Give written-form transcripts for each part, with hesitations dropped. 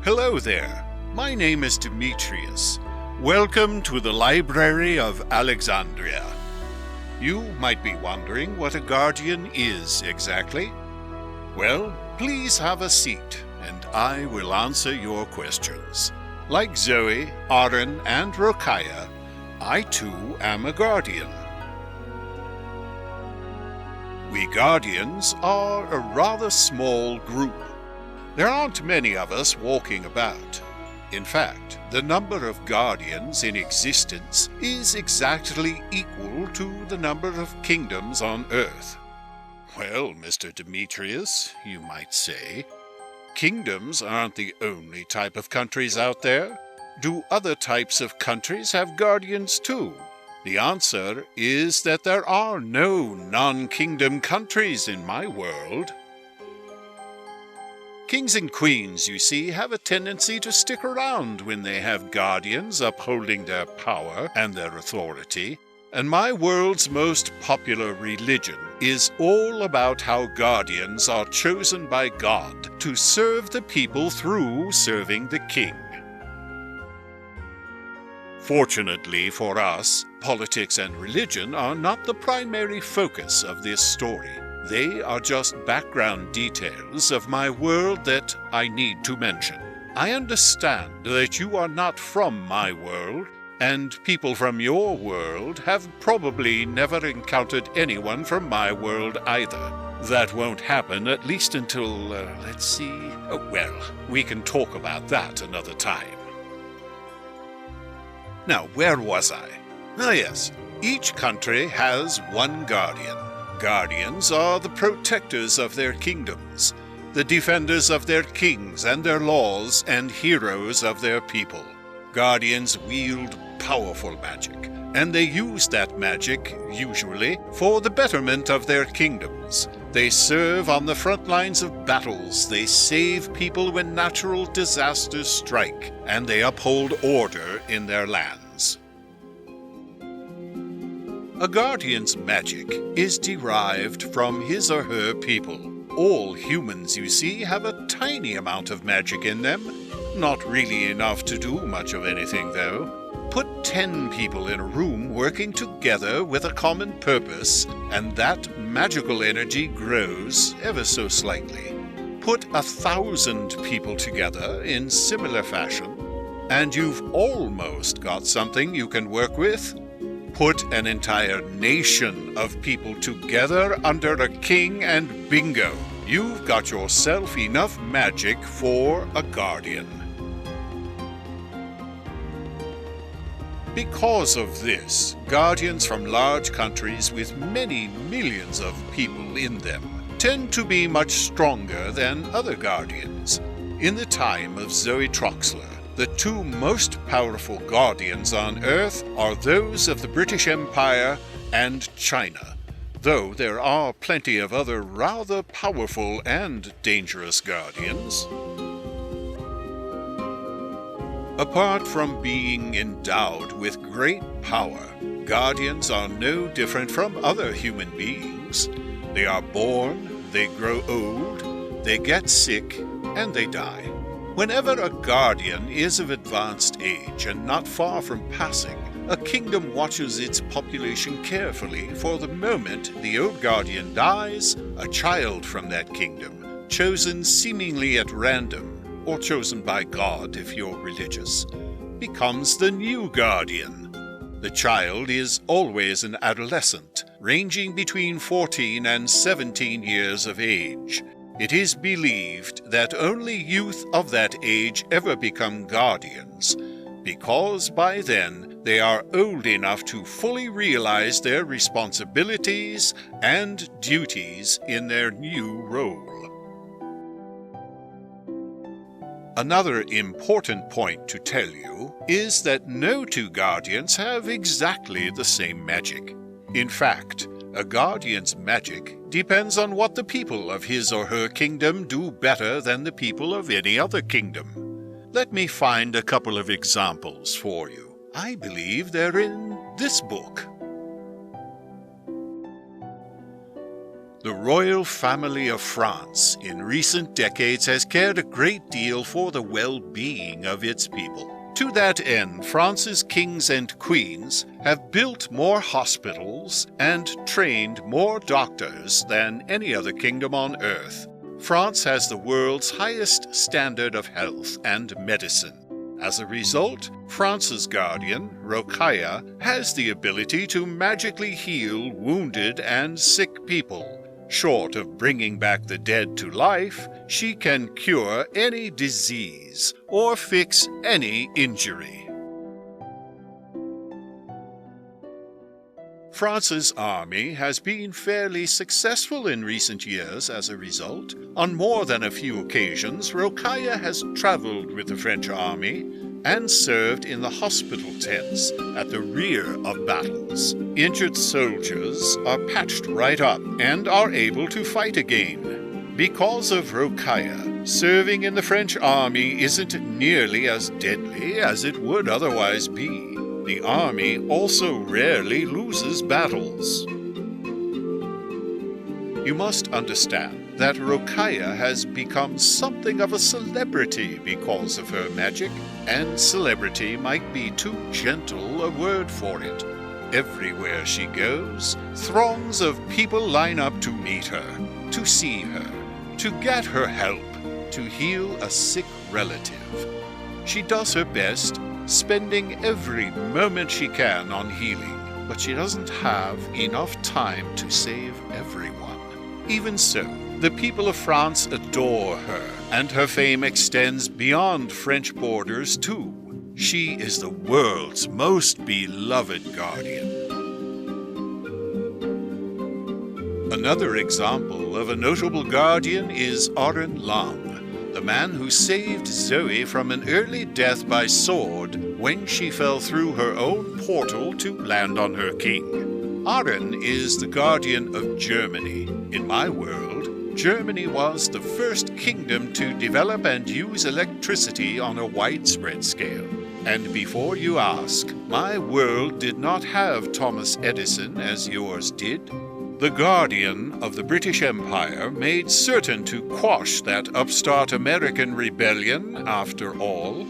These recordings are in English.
Hello there, my name is Demetrius. Welcome to the Library of Alexandria. You might be wondering what a guardian is exactly. Well, please have a seat, and I will answer your questions. Like Zoe, Aaron, and Rokaya, I too am a guardian. We guardians are a rather small group. There aren't many of us walking about. In fact, the number of guardians in existence is exactly equal to the number of kingdoms on Earth. Well, Mr. Demetrius, you might say, kingdoms aren't the only type of countries out there. Do other types of countries have guardians too? The answer is that there are no non-kingdom countries in my world. Kings and queens, you see, have a tendency to stick around when they have guardians upholding their power and their authority, and my world's most popular religion is all about how guardians are chosen by God to serve the people through serving the king. Fortunately for us, politics and religion are not the primary focus of this story. They are just background details of my world that I need to mention. I understand that you are not from my world, and people from your world have probably never encountered anyone from my world either. That won't happen at least until, we can talk about that another time. Now, where was I? Yes, each country has one guardian. Guardians are the protectors of their kingdoms, the defenders of their kings and their laws, and heroes of their people. Guardians wield powerful magic, and they use that magic, usually, for the betterment of their kingdoms. They serve on the front lines of battles, they save people when natural disasters strike, and they uphold order in their lands. A guardian's magic is derived from his or her people. All humans, you see, have a tiny amount of magic in them. Not really enough to do much of anything, though. Put 10 people in a room working together with a common purpose, and that magical energy grows ever so slightly. Put 1,000 people together in similar fashion, and you've almost got something you can work with. Put an entire nation of people together under a king, and bingo! You've got yourself enough magic for a guardian. Because of this, guardians from large countries with many millions of people in them tend to be much stronger than other guardians. In the time of Zoe Troxler, the two most powerful guardians on Earth are those of the British Empire and China, though there are plenty of other rather powerful and dangerous guardians. Apart from being endowed with great power, guardians are no different from other human beings. They are born, they grow old, they get sick, and they die. Whenever a guardian is of advanced age and not far from passing, a kingdom watches its population carefully for the moment the old guardian dies. A child from that kingdom, chosen seemingly at random, or chosen by God if you're religious, becomes the new guardian. The child is always an adolescent, ranging between 14 and 17 years of age. It is believed that only youth of that age ever become guardians, because by then they are old enough to fully realize their responsibilities and duties in their new role. Another important point to tell you is that no two guardians have exactly the same magic. In fact, a guardian's magic depends on what the people of his or her kingdom do better than the people of any other kingdom. Let me find a couple of examples for you. I believe they're in this book. The royal family of France in recent decades has cared a great deal for the well-being of its people. To that end, France's kings and queens have built more hospitals and trained more doctors than any other kingdom on earth. France has the world's highest standard of health and medicine. As a result, France's guardian, Rokhaya, has the ability to magically heal wounded and sick people. Short of bringing back the dead to life, she can cure any disease or fix any injury. France's army has been fairly successful in recent years as a result. On more than a few occasions, Rokhaya has traveled with the French army and served in the hospital tents at the rear of battles. Injured soldiers are patched right up and are able to fight again. Because of Rokhaya, serving in the French army isn't nearly as deadly as it would otherwise be. The army also rarely loses battles. You must understand that Rokhaya has become something of a celebrity because of her magic, and celebrity might be too gentle a word for it. Everywhere she goes, throngs of people line up to meet her, to see her, to get her help, to heal a sick relative. She does her best, spending every moment she can on healing, but she doesn't have enough time to save everyone. Even so, the people of France adore her, and her fame extends beyond French borders too. She is the world's most beloved guardian. Another example of a notable guardian is Aron Lang, the man who saved Zoe from an early death by sword when she fell through her own portal to land on her king. Aron is the guardian of Germany. In my world, Germany was the first kingdom to develop and use electricity on a widespread scale. And before you ask, my world did not have Thomas Edison as yours did. The guardian of the British Empire made certain to quash that upstart American rebellion after all.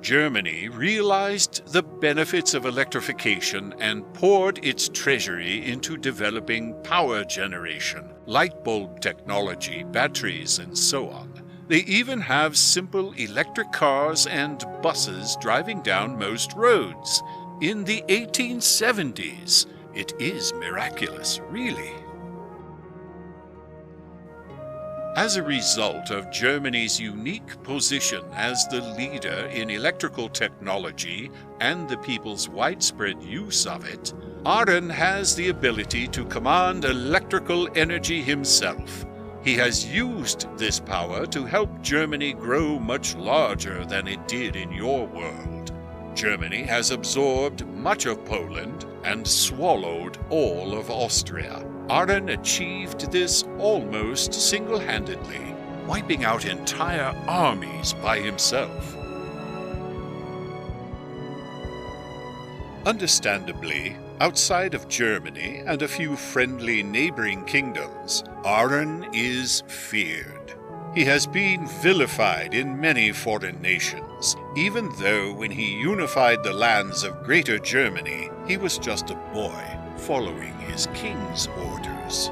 Germany realized the benefits of electrification and poured its treasury into developing power generation, light bulb technology, batteries, and so on. They even have simple electric cars and buses driving down most roads. In the 1870s, it is miraculous, really. As a result of Germany's unique position as the leader in electrical technology and the people's widespread use of it, Aron has the ability to command electrical energy himself. He has used this power to help Germany grow much larger than it did in your world. Germany has absorbed much of Poland and swallowed all of Austria. Aron achieved this almost single-handedly, wiping out entire armies by himself. Understandably, outside of Germany and a few friendly neighboring kingdoms, Aron is feared. He has been vilified in many foreign nations, even though when he unified the lands of Greater Germany, he was just a boy following his king's orders.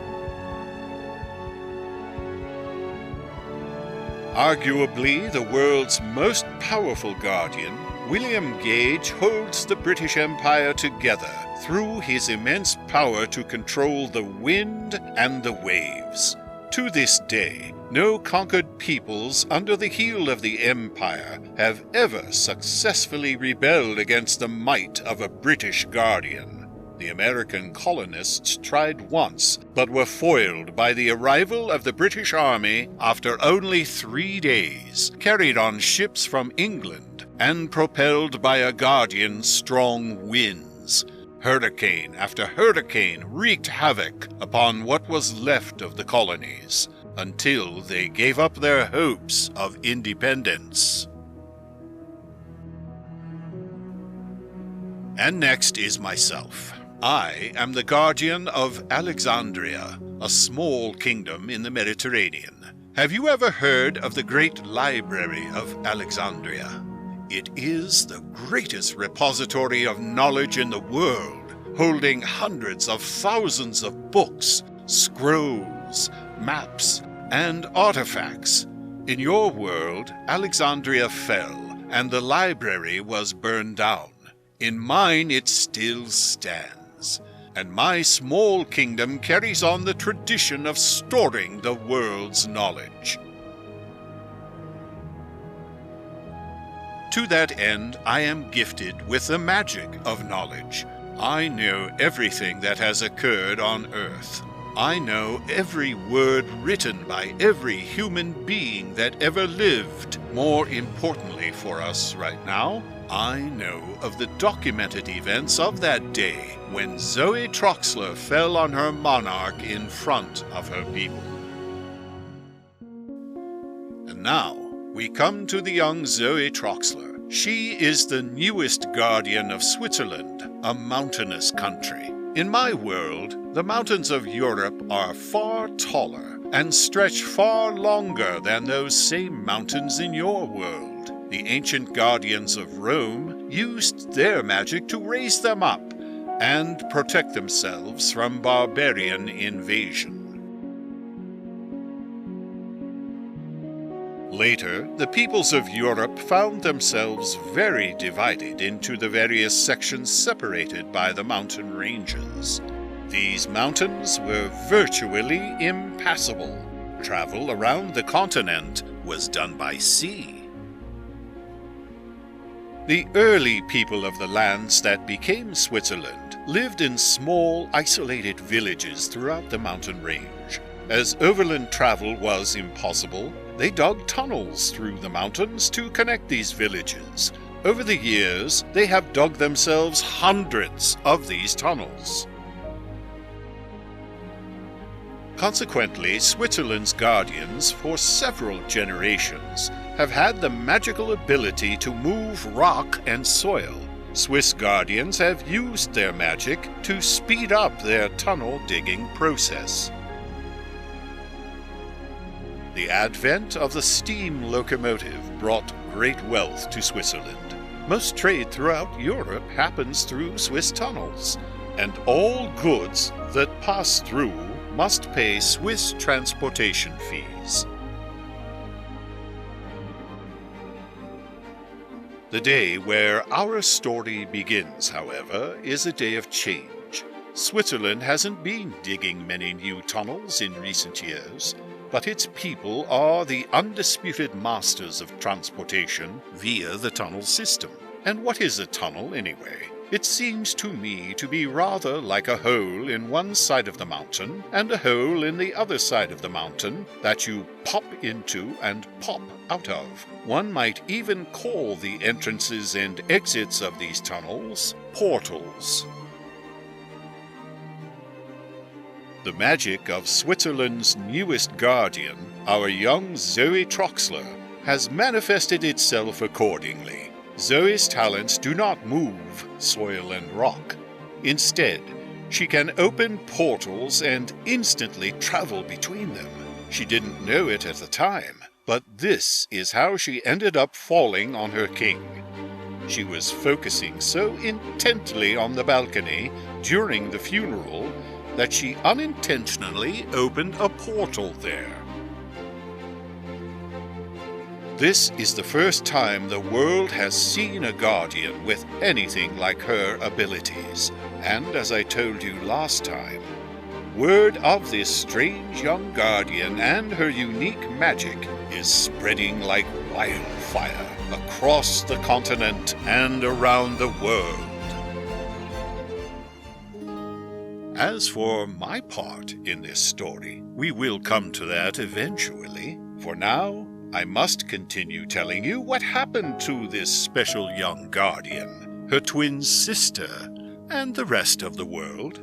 Arguably the world's most powerful guardian, William Gage holds the British Empire together through his immense power to control the wind and the waves. To this day, no conquered peoples under the heel of the Empire have ever successfully rebelled against the might of a British guardian. The American colonists tried once, but were foiled by the arrival of the British Army after only 3 days, carried on ships from England, and propelled by a guardian's strong winds. Hurricane after hurricane wreaked havoc upon what was left of the colonies, until they gave up their hopes of independence. And next is myself. I am the guardian of Alexandria, a small kingdom in the Mediterranean. Have you ever heard of the Great Library of Alexandria? It is the greatest repository of knowledge in the world, holding hundreds of thousands of books, scrolls, maps, and artifacts. In your world, Alexandria fell, and the library was burned down. In mine, it still stands, and my small kingdom carries on the tradition of storing the world's knowledge. To that end, I am gifted with the magic of knowledge. I know everything that has occurred on Earth. I know every word written by every human being that ever lived. More importantly for us right now, I know of the documented events of that day when Zoe Troxler fell on her monarch in front of her people. And now we come to the young Zoe Troxler. She is the newest guardian of Switzerland, a mountainous country. In my world, the mountains of Europe are far taller and stretch far longer than those same mountains in your world. The ancient guardians of Rome used their magic to raise them up and protect themselves from barbarian invasion. Later, the peoples of Europe found themselves very divided into the various sections separated by the mountain ranges. These mountains were virtually impassable. Travel around the continent was done by sea. The early people of the lands that became Switzerland lived in small, isolated villages throughout the mountain range. As overland travel was impossible, they dug tunnels through the mountains to connect these villages. Over the years, they have dug themselves hundreds of these tunnels. Consequently, Switzerland's guardians, for several generations, have had the magical ability to move rock and soil. Swiss guardians have used their magic to speed up their tunnel digging process. The advent of the steam locomotive brought great wealth to Switzerland. Most trade throughout Europe happens through Swiss tunnels, and all goods that pass through must pay Swiss transportation fees. The day where our story begins, however, is a day of change. Switzerland hasn't been digging many new tunnels in recent years, but its people are the undisputed masters of transportation via the tunnel system. And what is a tunnel, anyway? It seems to me to be rather like a hole in one side of the mountain and a hole in the other side of the mountain that you pop into and pop out of. One might even call the entrances and exits of these tunnels portals. The magic of Switzerland's newest guardian, our young Zoe Troxler, has manifested itself accordingly. Zoe's talents do not move soil and rock. Instead, she can open portals and instantly travel between them. She didn't know it at the time, but this is how she ended up falling on her king. She was focusing so intently on the balcony during the funeral that she unintentionally opened a portal there. This is the first time the world has seen a guardian with anything like her abilities, and as I told you last time, word of this strange young guardian and her unique magic is spreading like wildfire across the continent and around the world. As for my part in this story, we will come to that eventually. For now, I must continue telling you what happened to this special young guardian, her twin sister, and the rest of the world.